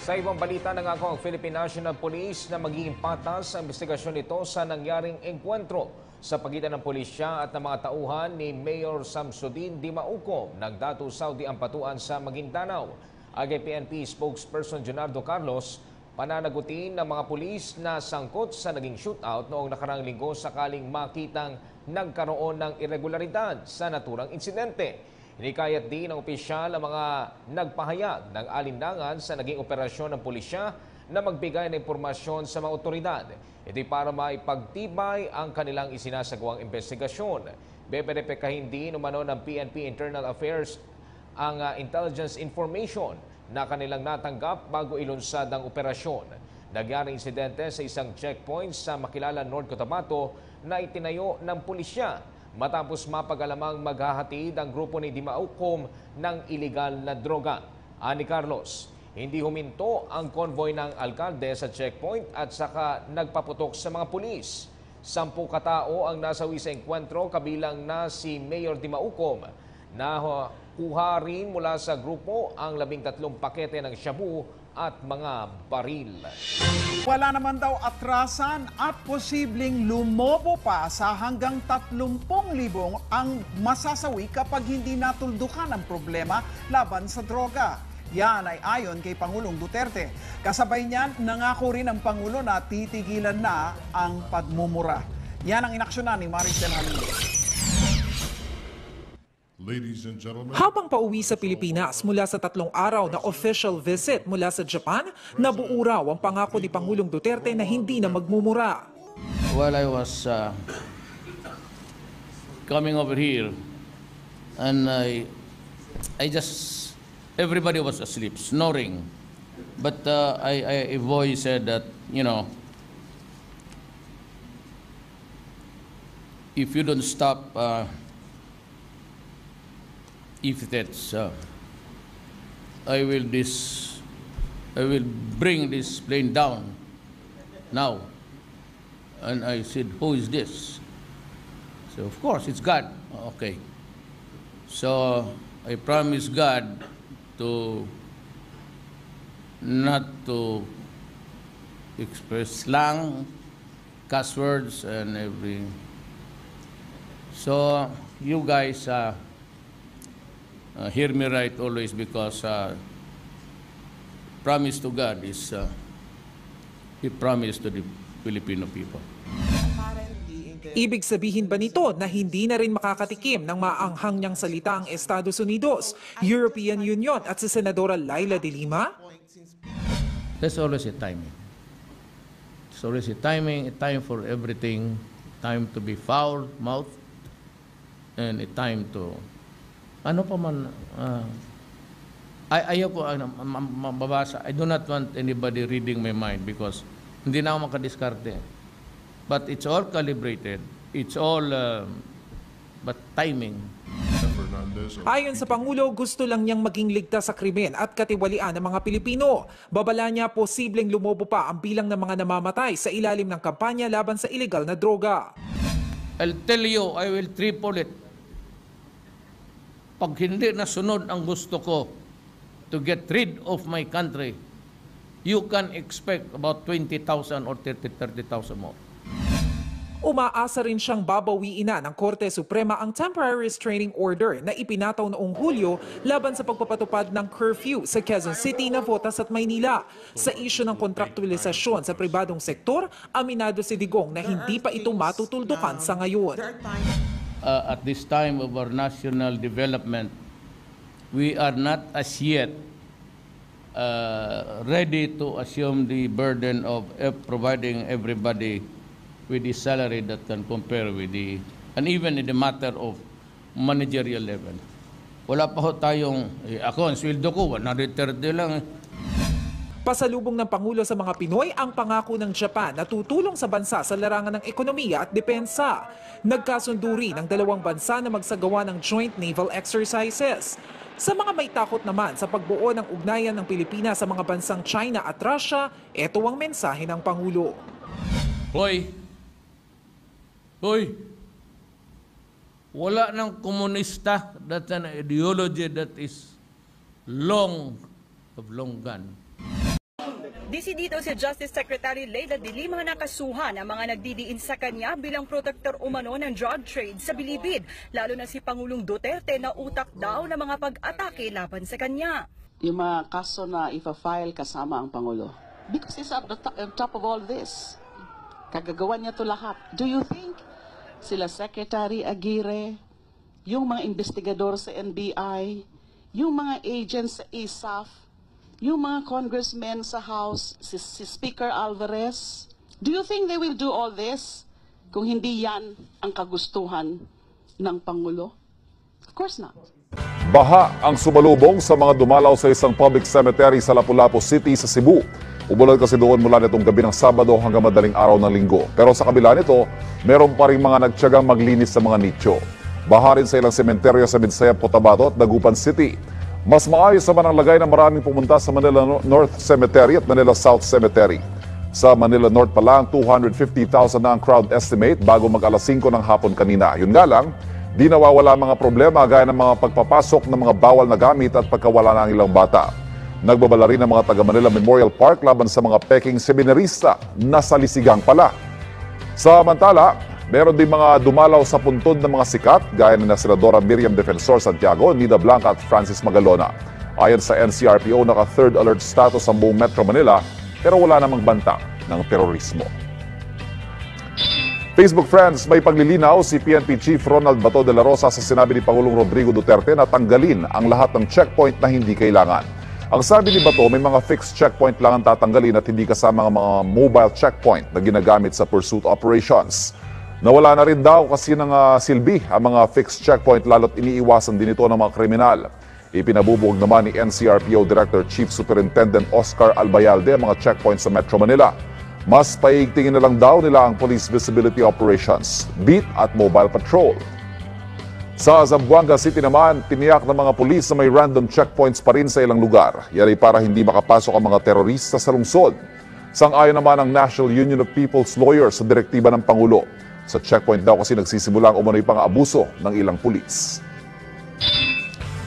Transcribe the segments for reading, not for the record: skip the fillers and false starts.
Sa ibang balita, nangako ang Philippine National Police na magiging patas ang investigasyon nito sa nangyaring engkwentro sa pagitan ng pulisya at ng mga tauhan ni Mayor Samsudin Dimaukom ng Datu Saudi Ampatuan sa Maguindanao. Agay PNP spokesperson Junardo Carlos, pananagutin ng mga pulis na sangkot sa naging shootout noong nakarang linggo sakaling makitang nagkaroon ng irregularidad sa naturang insidente. Hinikayat din ng opisyal ang mga nagpahayag ng alinlangan sa naging operasyon ng pulisya na magbigay ng impormasyon sa mga otoridad. Ito'y para maipagtibay ang kanilang isinasagawang investigasyon. Beberepekahin din umano ng PNP Internal Affairs ang intelligence information na kanilang natanggap bago ilunsad ang operasyon. Nagyaring insidente sa isang checkpoint sa Makilala, North Cotabato na itinayo ng pulisya matapos mapag-alamang maghahatid ang grupo ni Dimaukom ng iligal na droga. Ani Carlos, hindi huminto ang konvoy ng alkalde sa checkpoint at saka nagpaputok sa mga pulis. 10 katao ang nasawi sa engkwentro kabilang na si Mayor Dimaukom. Nakuha rin mula sa grupo ang 13 pakete ng shabu at mga baril. Wala naman daw atrasan at posibleng lumobo pa sa hanggang 30,000 ang masasawi kapag hindi natuldukan ang problema laban sa droga. Yan ay ayon kay Pangulong Duterte. Kasabay niyan, nangako rin ang Pangulo na titigilan na ang pagmumura. Yan ang inaksyonan ni Maricel Halido. Ladies and gentlemen. Habang pauwi sa Pilipinas mula sa 3 araw na official visit mula sa Japan, nabuo raw ang pangako ni Pangulong Duterte na hindi na magmumura. While I was coming over here, and I just, everybody was asleep, snoring. But a voice said that, you know, if you don't stop, if that's, I will bring this plane down now. And I said, who is this? So of course it's God. Okay. So I promise God to not to express slang, cuss words, and everything. So you guys hear me right always, because promise to God is He promised to the Filipino people. Ibig sabihin ba nito na hindi na rin makakatikim ng maanghang niyang salita ang Estados Unidos, European Union at si Senadora Laila de Lima? There's always a timing. There's always a timing, a time for everything, time to be foul-mouthed, and a time to ano pa man, ayaw ko mababasa. I do not want anybody reading my mind because hindi na ako makadiskarte. But it's all calibrated. It's all, but timing. Ayon sa Pangulo, gusto lang niyang maging ligtas sa krimen at katiwalian ng mga Pilipino. Babala niya posibleng lumobo pa ang bilang ng mga namamatay sa ilalim ng kampanya laban sa illegal na droga. I'll tell you, I will triple it. Pag hindi nasunod ang gusto ko to get rid of my country, you can expect about 20,000 or 30,000 more. Umaasa rin siyang babawiin na ng Korte Suprema ang temporary restraining order na ipinataw noong Hulyo laban sa pagpapatupad ng curfew sa Quezon City, Navotas at Maynila. Sa isyu ng kontraktualisasyon sa pribadong sektor, aminado si Digong na hindi pa ito matutuldukan sa ngayon. At this time of our national development, we are not as yet ready to assume the burden of providing everybody with the salary that can compare with the, and even in the matter of managerial level. Wala pa ho tayong, ako ang sweldo ko, 130 lang. Pasalubong ng Pangulo sa mga Pinoy ang pangako ng Japan na tutulong sa bansa sa larangan ng ekonomiya at depensa. Nagkasundo rin ang dalawang bansa na magsagawa ng joint naval exercises. Sa mga may takot naman sa pagbuo ng ugnayan ng Pilipinas sa mga bansang China at Russia, ito ang mensahe ng Pangulo. Hoy! Wala ng komunista, that's an ideology that is long gone. Disidito si Justice Secretary Leila de Lima na kasuhan ang mga nagdidiin sa kanya bilang protector umano ng drug trade sa Bilibid, lalo na si Pangulong Duterte na utak daw ng mga pag-atake laban sa kanya. Yung mga kaso na ifa-file kasama ang Pangulo. Because he's at the top of all this. Kagagawa niya to lahat. Do you think sila Secretary Aguirre, yung mga investigador sa NBI, yung mga agents sa ISAF, yung mga congressmen sa House, si Speaker Alvarez, do you think they will do all this kung hindi yan ang kagustuhan ng Pangulo? Of course not. Baha ang sumalubong sa mga dumalaw sa isang public cemetery sa Lapu-Lapu City sa Cebu. Umulan kasi doon mula nitong gabi ng Sabado hanggang madaling araw ng Linggo. Pero sa kabila nito, meron pa rin mga nagtiyagang maglinis sa mga nicho. Baha rin sa ilang sementeryo sa Midsayap, Cotabato at Dagupan City. Mas maayos naman ang lagay ng maraming pumunta sa Manila North Cemetery at Manila South Cemetery. Sa Manila North pa lang, 250,000 na ang crowd estimate bago mag-alas 5 ng hapon kanina. Yun nga lang, di nawawala mga problema gaya ng mga pagpapasok ng mga bawal na gamit at pagkawala ng ilang bata. Nagbabala rin ang mga taga Manila Memorial Park laban sa mga peking seminarista na salisigang pala. Samantala, meron din mga dumalaw sa puntod ng mga sikat gaya na Senadora Miriam Defensor Santiago, Nida Blanca at Francis Magalona. Ayon sa NCRPO, naka-third alert status ang buong Metro Manila pero wala namang banta ng terorismo. Facebook friends, may paglilinaw si PNP Chief Ronald Bato de la Rosa sa sinabi ni Pangulong Rodrigo Duterte na tanggalin ang lahat ng checkpoint na hindi kailangan. Ang sabi ni Bato, may mga fixed checkpoint lang ang tatanggalin at hindi kasama ang mga mobile checkpoint na ginagamit sa pursuit operations. Nawala na rin daw kasi ng silbi ang mga fixed checkpoint lalo't iniiwasan din ito ng mga kriminal. Ipinabubuog naman ni NCRPO Director Chief Superintendent Oscar Albayalde ang mga checkpoint sa Metro Manila. Mas paigtingin na lang daw nila ang police visibility operations, beat at mobile patrol. Sa Zamboanga City naman, tiniyak ng mga pulis na may random checkpoints pa rin sa ilang lugar. Yan ay para hindi makapasok ang mga terorista sa lungsod. Sang-ayon naman ang National Union of People's Lawyers sa direktiba ng Pangulo. Sa checkpoint daw kasi nagsisimula ang umano'y pang-abuso ng ilang pulis.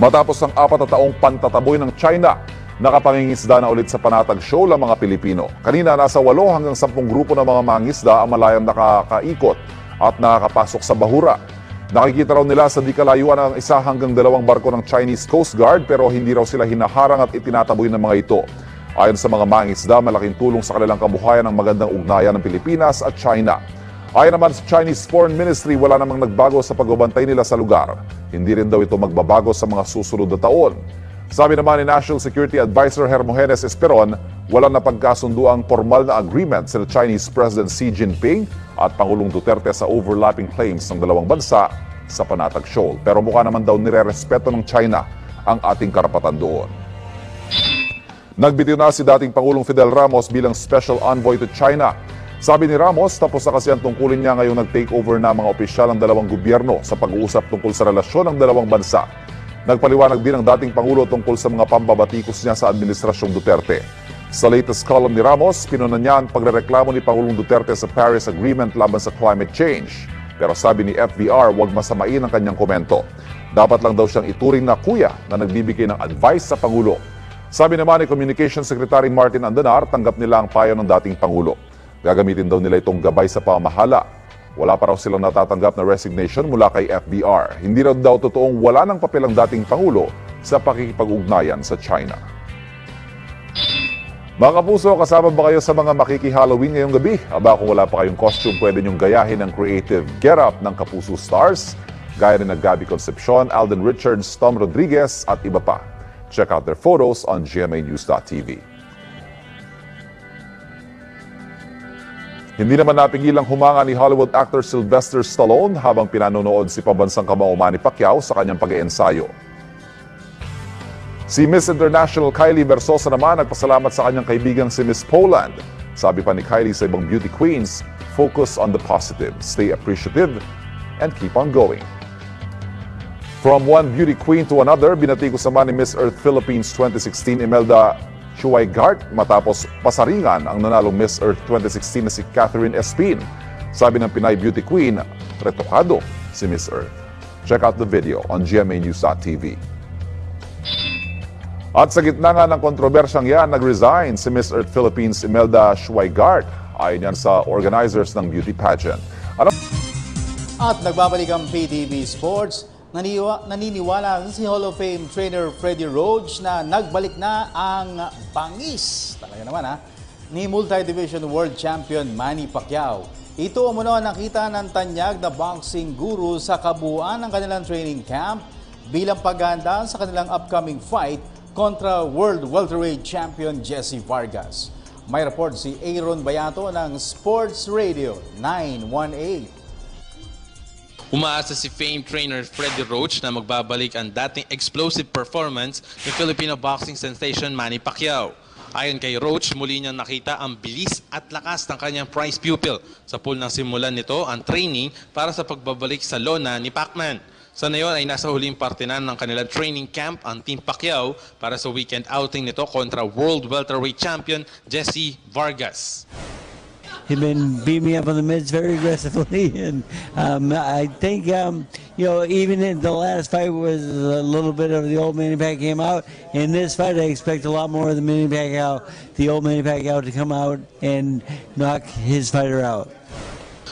Matapos ang 4 na taong pantataboy ng China, nakapangingisda na ulit sa Panatag Shoal ang mga Pilipino. Kanina nasa 8 hanggang 10 grupo ng mga mangingisda ang malayang nakakaikot at nakakapasok sa bahura. Nakikita raw nila sa di kalayuan ang 1 hanggang 2 barko ng Chinese Coast Guard pero hindi raw sila hinaharang at itinataboy ng mga ito. Ayon sa mga mangingisda, malaking tulong sa kanilang kabuhayan ang magandang ugnayan ng Pilipinas at China. Ayon naman sa Chinese Foreign Ministry, wala namang nagbago sa pagbabantay nila sa lugar. Hindi rin daw ito magbabago sa mga susunod na taon. Sabi naman ni National Security Advisor Hermogenes Esperon, walang napagkasunduang formal na agreement sila Chinese President Xi Jinping at Pangulong Duterte sa overlapping claims ng dalawang bansa sa Panatag Shoal. Pero mukha naman daw nire-respeto ng China ang ating karapatan doon. Nagbitiw na si dating Pangulong Fidel Ramos bilang Special Envoy to China. Sabi ni Ramos, tapos na kasi ang tungkulin niya ngayong nag-takeover na mga opisyal ng dalawang gobyerno sa pag-uusap tungkol sa relasyon ng dalawang bansa. Nagpaliwanag din ang dating Pangulo tungkol sa mga pambabatikos niya sa Administrasyong Duterte. Sa latest column ni Ramos, pinunan niya ang pagrereklamo ni Pangulong Duterte sa Paris Agreement laban sa climate change. Pero sabi ni FVR, huwag masamain ang kanyang komento. Dapat lang daw siyang ituring na kuya na nagbibigay ng advice sa Pangulo. Sabi naman ni Communications Secretary Martin Andanar, tanggap nila ang payo ng dating Pangulo. Gagamitin daw nila itong gabay sa pamahala. Wala pa raw silang natatanggap na resignation mula kay FBR. Hindi raw daw totoong wala ng papel ang dating Pangulo sa pakikipag-ugnayan sa China. Mga kapuso, kasama ba kayo sa mga makiki-Halloween ngayong gabi? Aba, kung wala pa kayong costume, pwede niyong gayahin ang creative get-up ng Kapuso Stars, gaya rin ng Gabby Concepcion, Alden Richards, Tom Rodriguez at iba pa. Check out their photos on gmanews.tv. Hindi naman napigilang humanga ni Hollywood actor Sylvester Stallone habang pinanonood si pambansang kamao Manny Pacquiao sa kanyang pag-iensayo. Si Miss International Kylie Versosa naman nagpasalamat sa kanyang kaibigang si Miss Poland. Sabi pa ni Kylie sa ibang beauty queens, focus on the positive, stay appreciative, and keep on going. From one beauty queen to another, binatikos naman ni Miss Earth Philippines 2016 Imelda Chuaygart matapos pasaringan ang nanalong Miss Earth 2016 na si Catherine Espin. Sabi ng Pinay Beauty Queen, retokado si Miss Earth. Check out the video on gmanews.tv. At sa gitna nga ng kontrobersyang yan, nag-resign si Miss Earth Philippines Imelda Schweigart. Ayon yan sa organizers ng beauty pageant. At nagbabalik ang PTV Sports. Naniniwala si Hall of Fame trainer Freddie Roach na nagbalik na ang bangis. Talaga naman ni multi-division world champion Manny Pacquiao. Ito umano ang nakita ng tanyag na boxing guru sa kabuuan ng kanilang training camp bilang paghahanda sa kanilang upcoming fight kontra world welterweight champion Jesse Vargas. May report si Aaron Bayato ng Sports Radio 918. Umaasa si famed trainer Freddie Roach na magbabalik ang dating explosive performance ni Filipino boxing sensation Manny Pacquiao. Ayon kay Roach, muli niyang nakita ang bilis at lakas ng kanyang prize pupil sa pool ng simulan nito ang training para sa pagbabalik sa lona ni Pacman. Sa ngayon ay nasa huling parte na ng kanilang training camp ang Team Pacquiao para sa weekend outing nito kontra world welterweight champion Jesse Vargas. He's been beating me up on the mids very aggressively, and I think even in the last fight was a little bit of the old Manny Pacquiao out. In this fight, I expect a lot more of the Manny Pacquiao, the old Manny Pacquiao, to come out and knock his fighter out.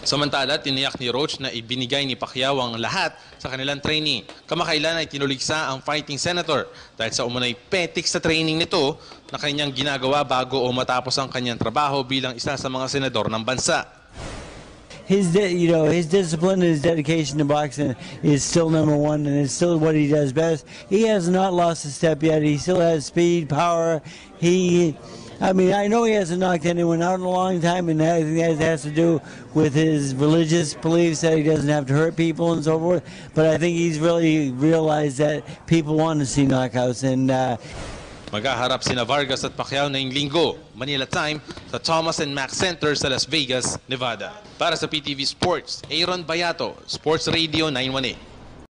Samantala, tiniyak ni Roach na ibinigay ni Pacquiao ang lahat sa kanilang training. Kamakailan ay tinuligsa ang fighting senator dahil sa umunay petik sa training nito na kanyang ginagawa bago o matapos ang kanyang trabaho bilang isa sa mga senador ng bansa. His discipline and his dedication to boxing is still number one, and it's still what he does best. He has not lost a step yet. He still has speed, power. I know he hasn't knocked anyone out in a long time, and I think that has to do with his religious beliefs that he doesn't have to hurt people and so forth. But I think he's really realized that people want to see knockouts. And maghaharap sina Vargas at Pacquiao ngayong linggo, Manila time, sa Thomas and Mack Center sa Las Vegas, Nevada. Para sa PTV Sports, Aaron Bayato, Sports Radio 918.